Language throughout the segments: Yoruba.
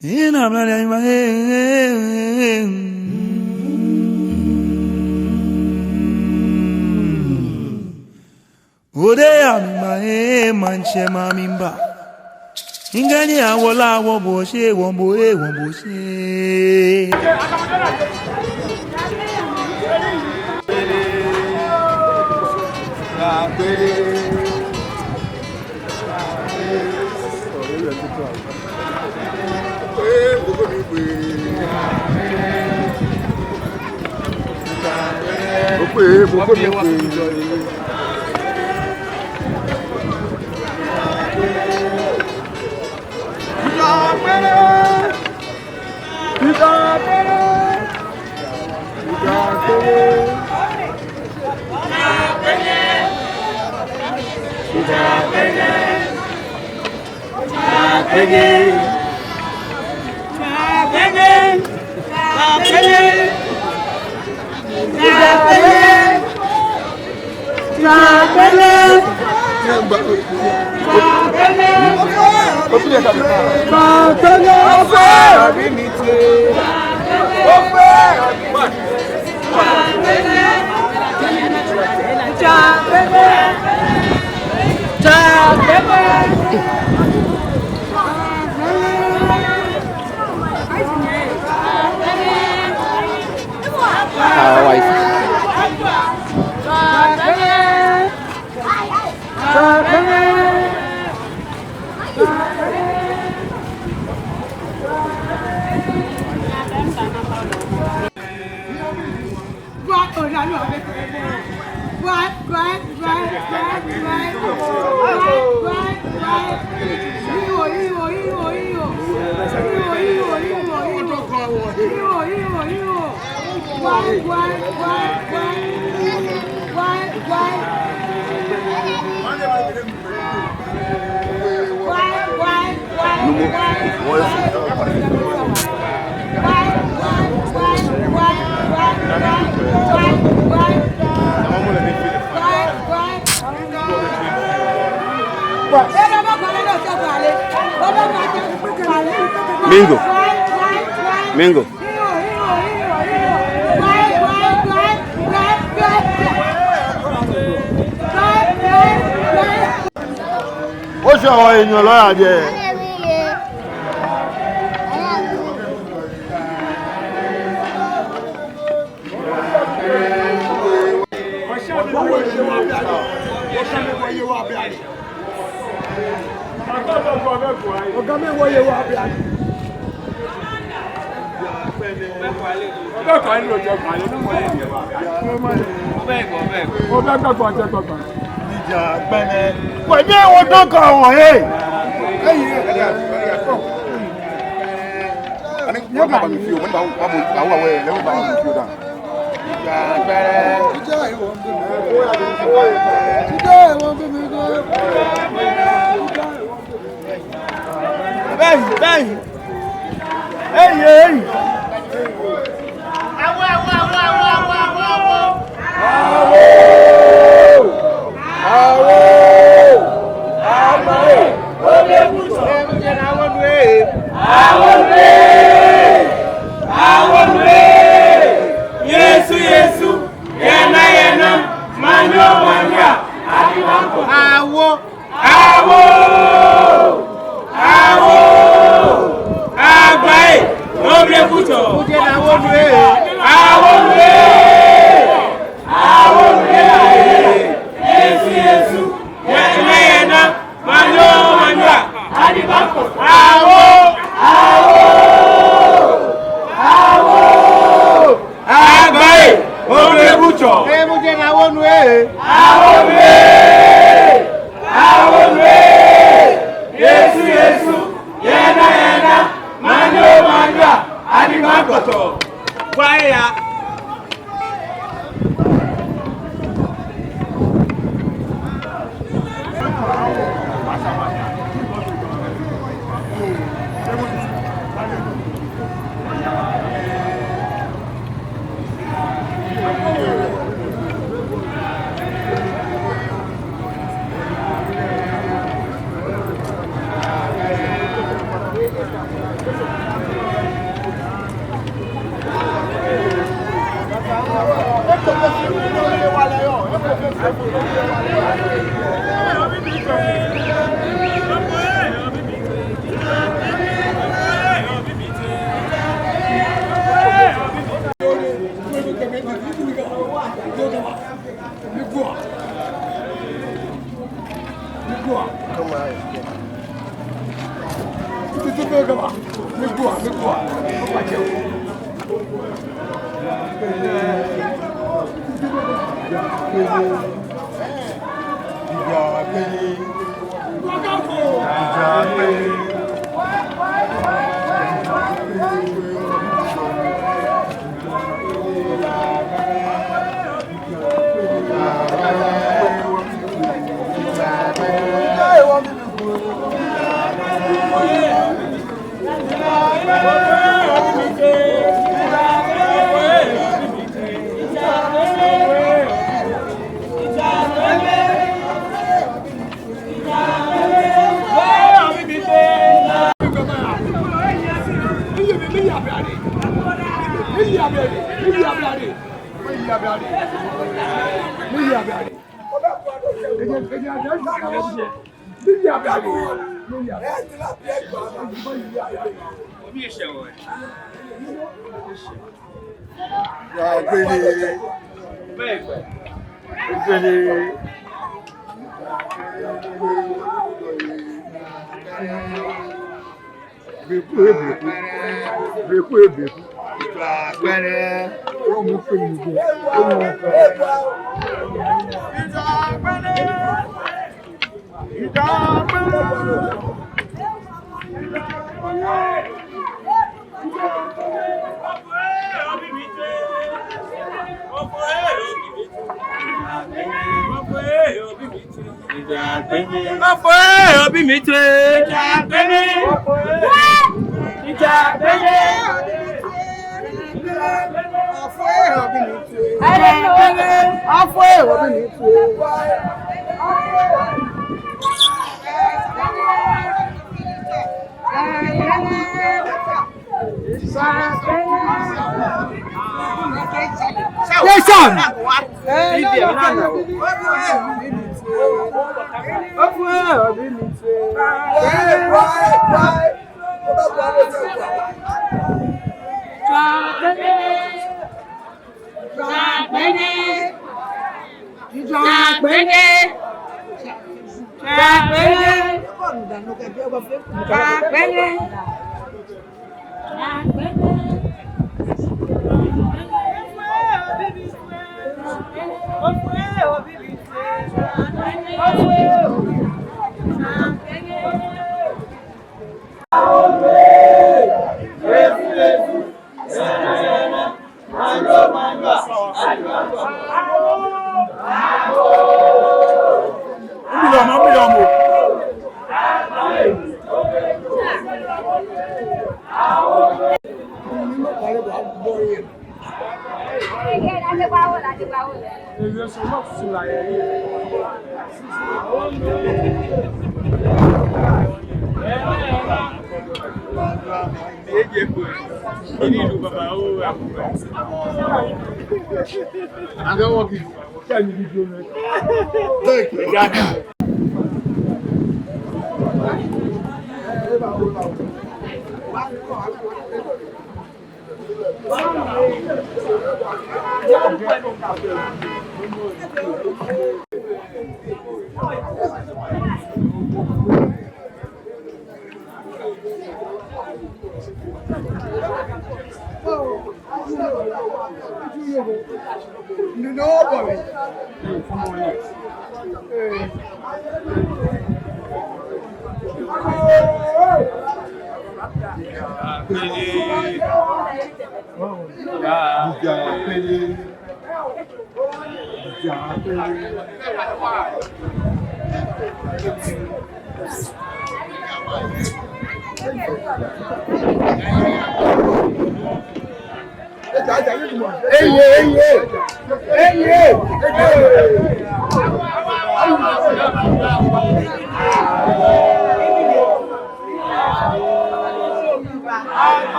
In a man, Odea my manche mamimba. Ingani awola woboshe womboe womboshe. Mingo. What's your in your lawyer? Awo!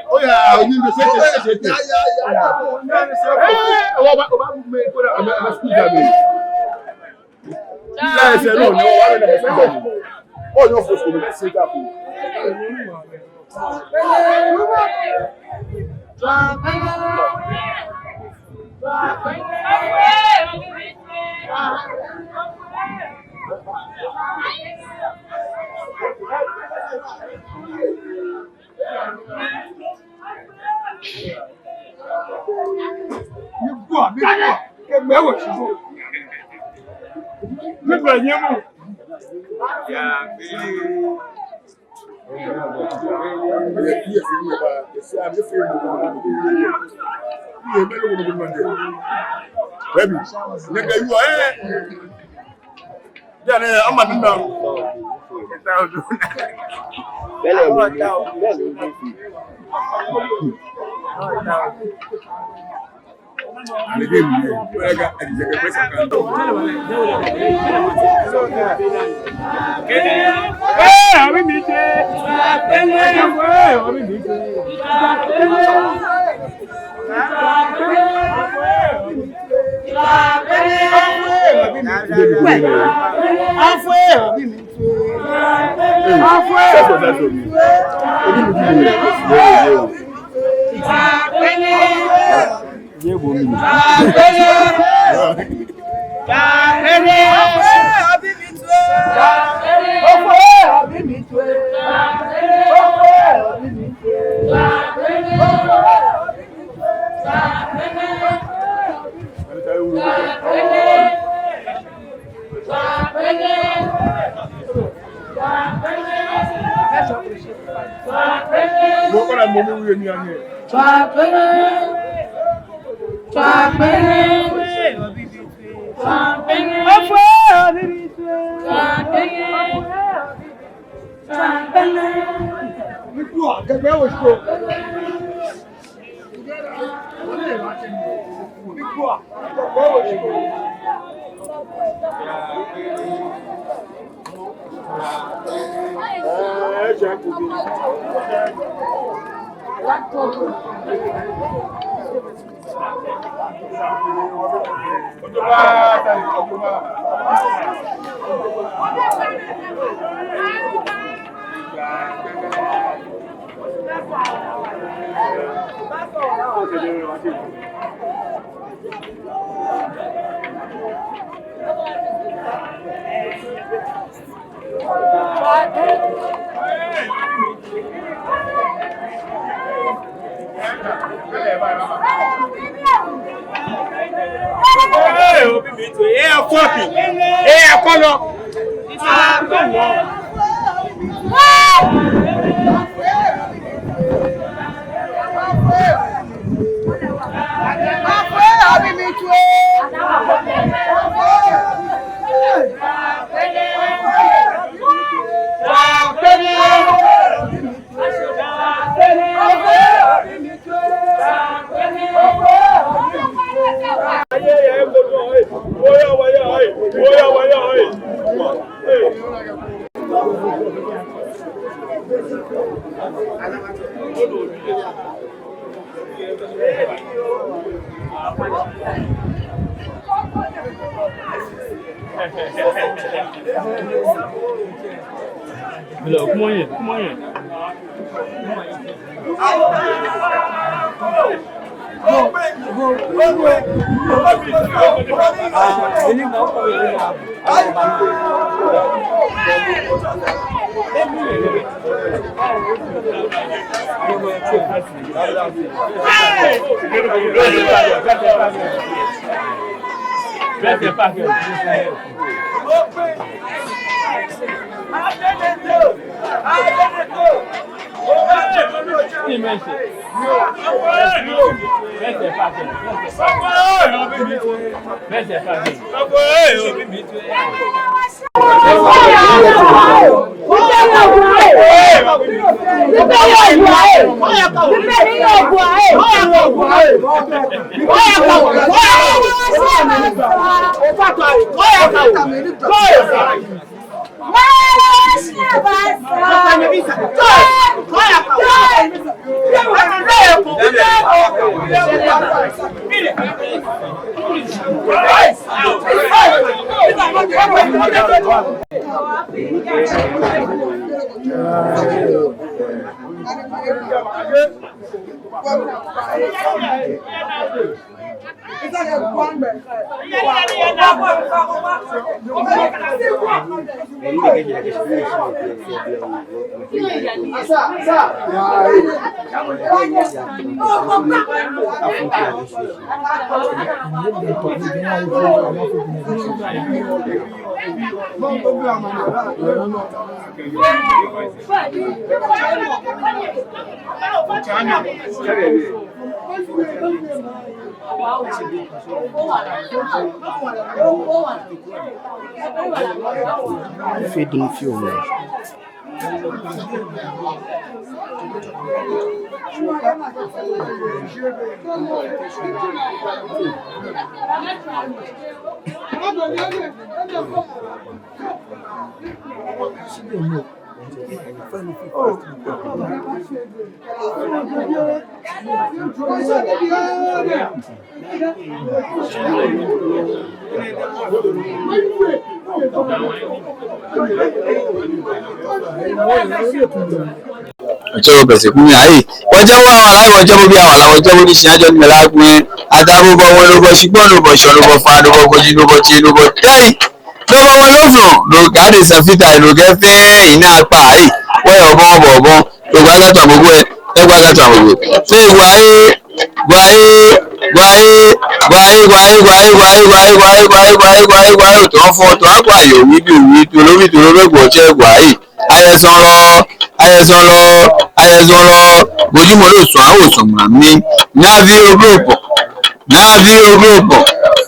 Oh yeah, you know, say. Oh, no, for school, let's sit up. You go, get me what you go. Good for you. Yeah, Come on in, come on in. Feeding fuel. Ojo bese kuni ayi ojo wa ala ojo bo bi awala ojo bo ni si ajo ni la kun adabu bo won lo bo sigbon lo bo so lo bo fa lo bo goji lo bo ti lo bo tei lo bo won lo fun lo ga de safita lo ge fe ina apa ayi wo yo bo lo gba ga to gbogbo e gba ga to gbogbo se gwa to fo to akwa yo wi bi to lo gbo che gwa yi ayesan lo bojúmọ́ ló sùn àwòsàn màmí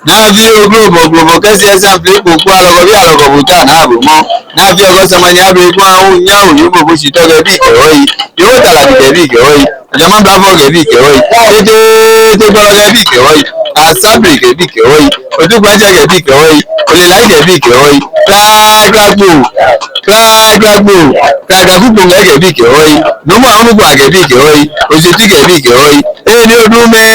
náàví oglobo globo kẹsí ẹsẹ àfihàn kó alọgọ bí alọgọ bùtà náà bò mọ náàví ọgọ sọmọdé abirikún ahùn yáwó yóò bò bó ṣe tọgẹ bí ìkẹwọ yìí yóò tàlàkì kẹ bí ìkẹwọ yìí ọjọmọ bá fọgẹ bí ìkẹwọ yìí tètè tó gbọlọgẹ bí ìkẹwọ yìí àsábìrì kẹ bí ìkẹwọ yìí òdúgbàjẹ kẹ bí ìkẹwọ yìí olèláì kẹ bí ìkẹwọ yìí kàkàkùkù gẹ́gẹ́ bí ìkẹwọ́ yìí lómọ àwọn púpọ̀ àgẹ́ bí ìkẹwọ́ yìí òṣètú gẹ́ bí ìkẹwọ́ yìí èyí ní ọdún mẹ́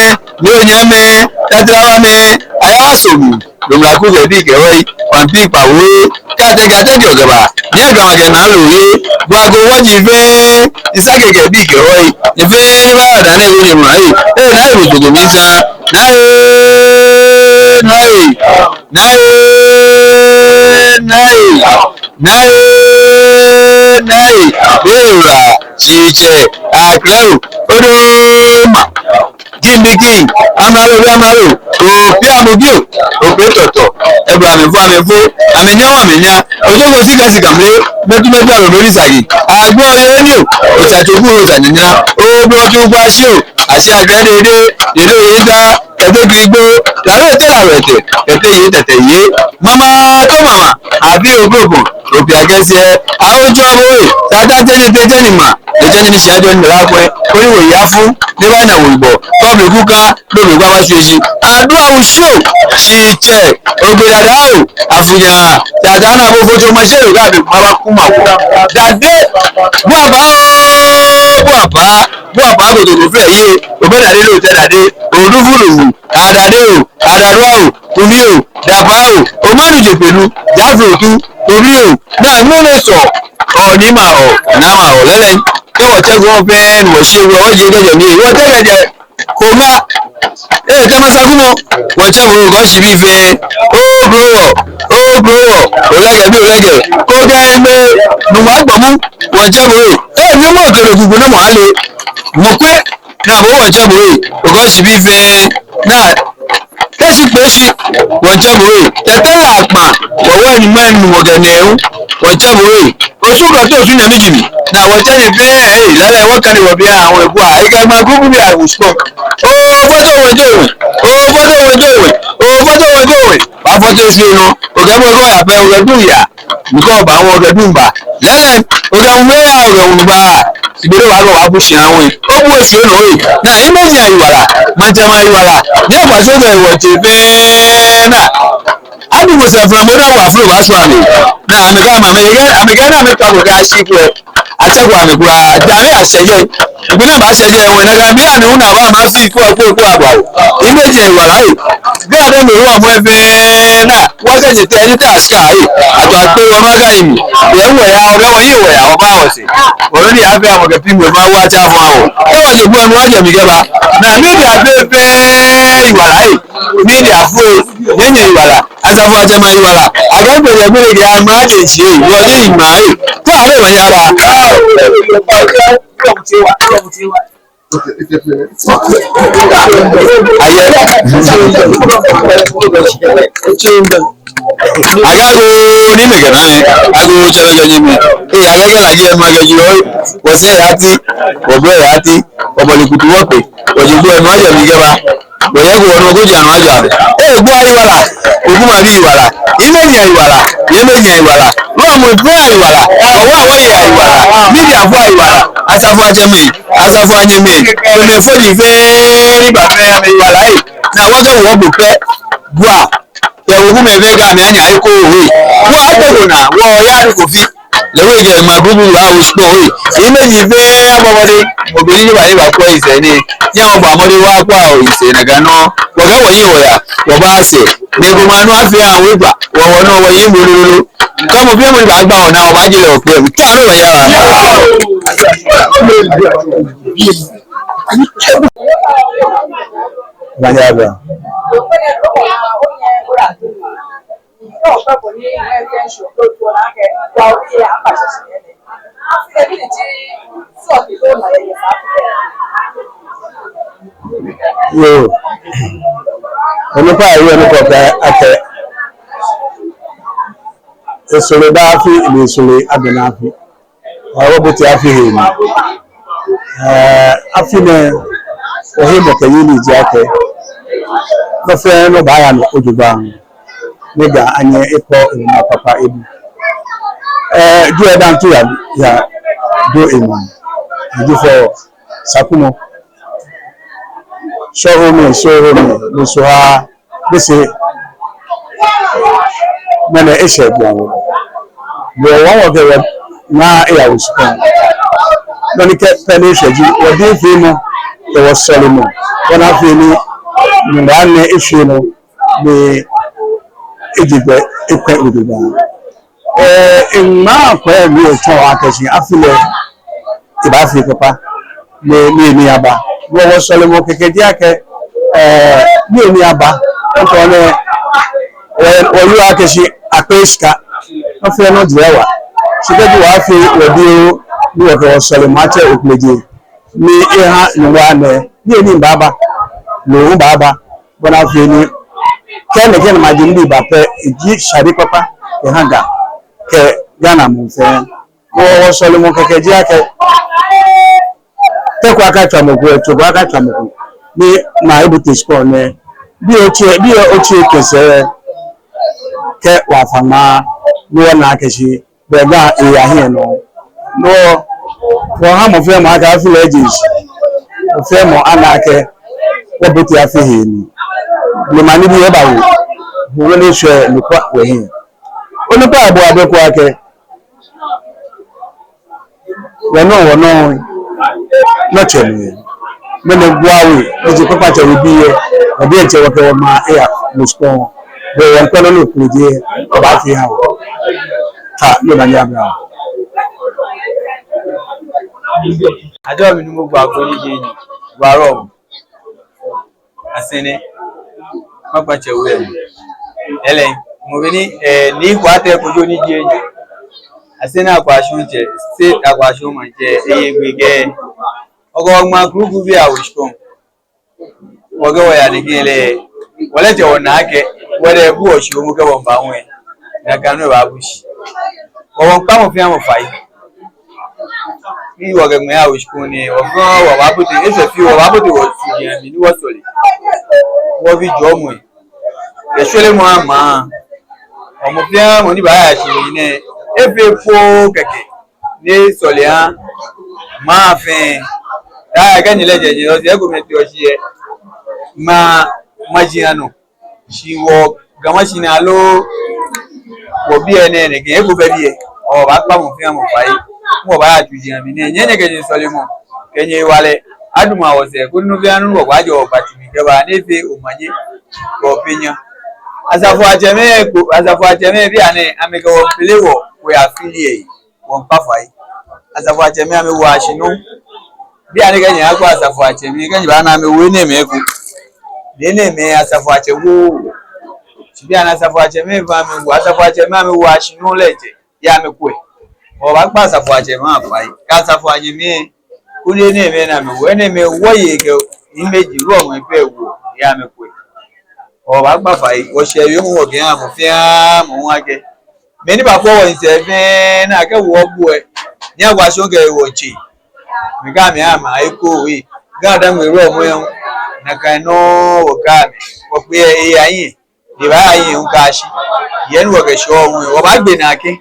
ní òyìn mẹ́ tátìláwá mẹ́ ayáwásòmù lòmùlákù gẹ́ bí ìkẹwọ́ yìí pàǹpì ìpàwó kàtẹ́kàtẹ́kì ọ̀gẹ̀bà ní àgàmàgẹ̀ náà lòwe gbàgbó wọ́jì fẹ́ ìságẹ̀gẹ̀ bí ìkẹwọ́ yìí ìfẹ́ níbàdà náà ìwé mọ̀ ayé èyí náà ìròjòkò mi san náà Ai, Bera, Chiche, Akreu, Odoma, Gimbiki, Amaro, Piamugio, Opetoto, Abraham, Amenya, Ojogo Sikame, Betumeta Rolisagi, Agbo Avenue, Osatubu, Zanina, O Brotu Basho, Asia Grade, Yeda, Edo, Lare Telarete, Ete, Mama, Tomama, Abi Ogogo, Opiagesia, Aojo, Tata Jenny, Ejeni shajo ni lakwe koriwo yafu niba na wibo tobi kuka lobi kwa washeji adua usho chiche ogbedadao afunya dadana bo foto mashero gabe maba kuma dade buapa go to fe ye ogbedade lo tedade odufulu adade adarwa kumio dabao omanuje pelu jafutu kumio na nune so oni ma o na ma o lele ko te go pen wo se wo je geje mi wo te geje ko ma kama sagumo wo te wo go si bi fe o bro olege ko ga me nu wa gbo mu wo te wo mi mo kere gugu na mo ale mo pe na bo wo te wo go si bi fe na Peshi, Wajabu, Tatala Akma, Wawan man Moganeu, Wajabu, Osuga to Sunamiji. Now, what I pay, Lala, what can you be? I got my group, I will smoke. Oh, what are we doing? I thought you know, Ogawa, Belgaduya, Nicoba, or Gadumba. Lala, Ogamea, Sibiro Abushi, always you know. Now, imagine you are, Majama, you are, never so what you bena. I do myself from what I was from. Now, I'm a car, sheep. I said, I say, when I be alone, I see for imagine you are right. God, I know what does it tell you? Sky, I thought they were my then where you were, our powers. Already I have a people with my watch out. That was a good one, together. Now, maybe I pay you are right. Media food, then you are. As I was a man, you are. I don't know the ability I'm married to you. You are in my. Gua ya wume vega mianya yuko hui kwa hata na wo ya kofi lewe je mabubu wa usko hui imeji ve abawade obiri ba ni ba kwa ise ni ya wo ba mori wa kwa o ise na gano wo ga wo yin wo ya wo ba se ni ko ma nu afi an we gba wo wo no wo yin mululu ka mo bi mo ba gba ona o ba jile o pe mi ta lo wa ya Manyaga. Yo. Ono pa ayo no ko ate. Esole da fi ni esole adona fi. Awo boti afi he ni. Afi ne ohe mokayini jake. No fe no ba ya no ojuba. Nega anye epo na papa ebi. Do e dan to ya do emu. Do for sakumo. Show me no so ha this na eshe biawo. The one of the na e ya uspon. No ni ke pele sheji o din fi mo e wo solomon. Ona fi ni na ne eshe no be ejigbe ekwe oduba. Ma kwa mi o to akashi afile iba fi papa ni aba. Wo solomon kekeji ake ni aba nko ne olu akashi apeska no fe no jewa Sika wa fi radio ni wa sole mache okleje ni ha ni wa ne ni baba no baba bona fi ni ken ma di ni ba pe ji shari papa e hanga ke Ghana mo fe wo sole mo keke ji ake te kwa ka twa mo go to kwa ka twa mo ni ma ebute score ne bi oche kese ke wa fama no na keshi be ga e ya here no ha mo fe mo aka fi legends mo fe mo anake wo beti afi he ni mani bi e ba wo le hwe ni kwa we here oni pa abo abeko ake wono no chele mene guawe eji papa che we biye obi enche wo ke ma e musko be won kono no kuje ba fi ha ha no na nya bra ajo mi ni mo gba ko ni je ni gba ro asene papa che we ele mo bi ni ni kwa te ko jo ni je ni asene akwa shun je se akwa shun ma je eye gbege Gua Ŋmaa group bi a wishkon woga waya ni gele wala je wona ake wala bu o shi mu ga won ba won na kanu ba bushi won pa mo fi am fai ni woga Ŋmaa wishkon ni o fo wa ba buti ese fi wa ba buti wo ti yan mi ni wo sole wo fi jo mu e sole mo ama o mo fi am ni ba ya ti ni e fe po keke ni sole an ma fin ga ni leje ni o se go meti o si e majiano shi wo gama shi na lo wo bi ene ne ke go be bi e o ba pa mo fi am fa yi mo ba ya tuji ami ne nye ne ke ni sole mo ke nye wale aduma wo se ko nu bi anu wo ba jo ba ti mi ke ba ne fe o manye ko pinya asafu ajeme bi ane ameke wo pele wo we affiliate won pa fa yi asafu ajeme ame wo ashinu bi ani ke nya ko asafu ajeme ke ba na me we ne me ku ne me asafu achewo bi ana asafu ajeme va me wo asafu ajeme ame wo ashinu leje ya me ku e o ba pa asafu ajeme afa yi ka asafu ajeme ku ne me na me wo ye ke image ro mo pe wo ya me ku e o ba gba fa yi o se yo mo ge am fi am won age me ni ba ko won se fe na ke wo bu e ni agwa so ge wo chi mi ga mi ama iko wi ga da mi ro mo yan na ka no wo ka mi wo pe e ayin ni ba ayin un ka shi yen wo ge so wo ba gbe na ke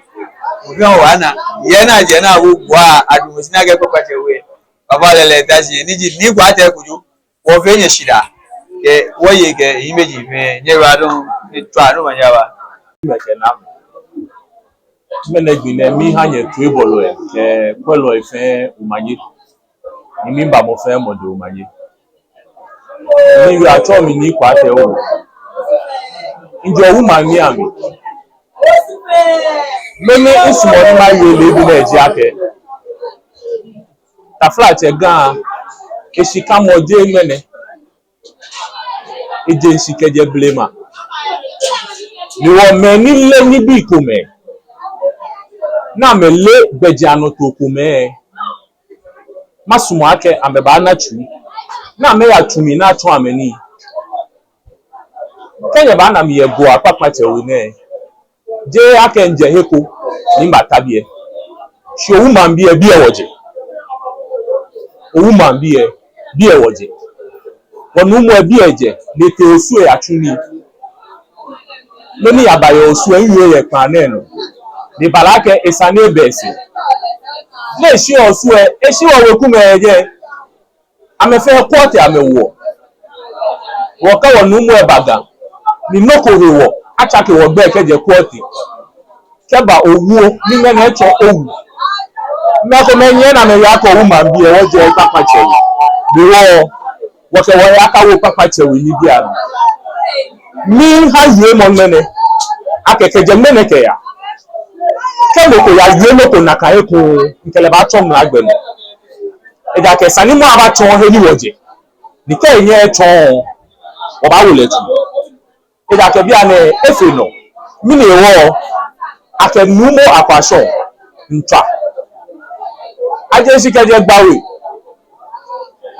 mo fi wa na yen na je na wo gwa adun si na ge papa che we baba lele ta si ni gwa te kuju wo fe yen shida ke wo ye ke image me nyera don twa no manyaba me ke na me ne gbin mi ha ye tu ebolo e ke kwelo ife umanye ni mi ba mo fe mo de umanye ni wi ato mi ni kwa te o njo woman ni ami me ni isumo ni ma ye le bi na eji ake ta flat e gan e shika mo je mene agency keje blema ni wo me ni le ni bi ko me na me le bejano to ko me masumo ake ameba na chu na me ya tumi na to ameni kenya ba na me ye go apapa chewu ne je ake nje heko ni mbata bie shi woman bie bie woje woman bie woje wonu mo bi eje le te osu e atuni lo ni abayo osu enwe ye kan na no ni balake isane besi le shi osu e shi wo weku me eje amefe kwoti amewo wo ka wonu mo e baga ni nokore wo achake wo gbe keje kwoti keba owuo ni me na echo owu me ko me yen na me ya ko woman bi e wo je papa che bi wo wo se wo ya ka wo papa che we ni bia mi ha ye mo mene akekeje mene ke ya kemo ko ya ye mo ko na ka eko nkele ba tom na agbe no e da ke sani mo aba ton he ni woje ni ke yen ton o ba wo le tu e da ke bia na efe no mi ni wo akenu mo apasho ntwa ajensi keje gbawe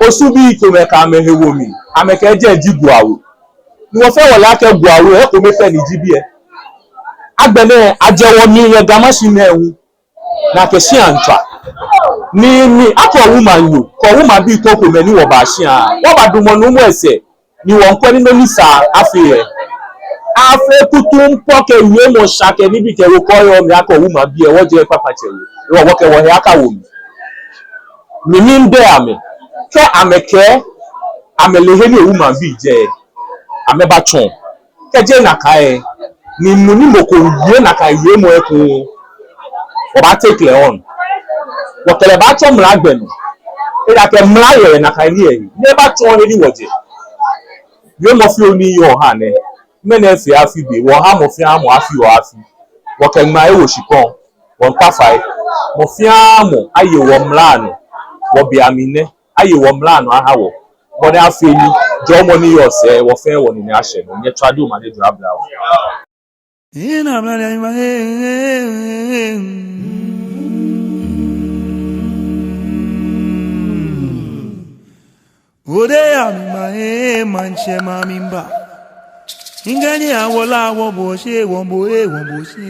osubi ikome ka amehewo mi ameke eje ji guawo ni wo fe wole ake guawo e ko me fe ni jibi e agbene ajewo mi ye gamashi na ewu na ke shi antwa ni akọ woman yo ko woman bi ko ko me ni wo ba shi a wo ba dumo no mu ese ni wo nko ni no ni sa afi afe kutum poke we mo shake ni bi ke wo ko yo mi akọ woman bi e wo je papa chewe wo wo ke wo he aka wo mi mbe ame ke ameke amelehe ni woman bi je ameba chon ke je na kai ni muni mo ko ye na kai ye mo e ko o ba take on wo kele ba chon mra gbenu e da ke mra ye na kai ni e ne ba chon ni woje ye mo fi oni yo ha ne mene fi afi be wo ha mo fi amo afi o afi wo ke ma e wo shikon wo nta fai mo fi amo aye wo mra no wo bi amine aye wo mra no aha wo bo ne afi ni jo mo ni yo se wo fe wo ni ahye no nye twade o ma de dra bla wo ina mla ma ode ya ma manche ma mimba ingani awola wo bo se won bo e won bo se